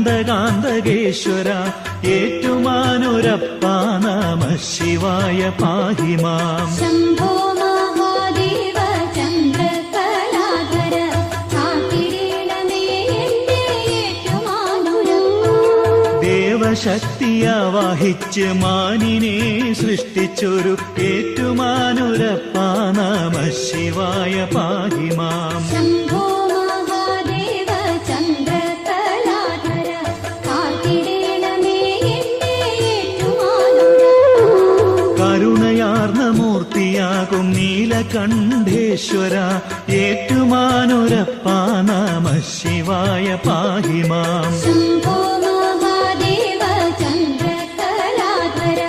ഗന്ധകാന്തകേശ്വര ഏറ്റുമാനൂരപ്പ നമഃ ശിവായ പാഹി മാം. ശംഭോ മഹാദേവ ചന്ദ്രകലാധര കാത്തിടണമേ എന്റെ ഏറ്റുമാനൂരപ്പ. ദേവശക്തിയാവാഹിച്ച് മാനിനെ സൃഷ്ടിച്ചൊരു ഏറ്റുമാനൂരപ്പ നമഃ ശിവായ പാഹി മാം. ശംഭോ മഹാദേവ ചന്ദ്രകലാധര കാത്തിടണമേ എന്റെ ഏറ്റുമാനൂരപ്പ. കരുണയാർന്ന മൂർത്തിയാകും നീലകണ്ഠേശ്വര ഏറ്റുമാനൂരപ്പ നമഃ ശിവായ പാഹി മാം. ശംഭോ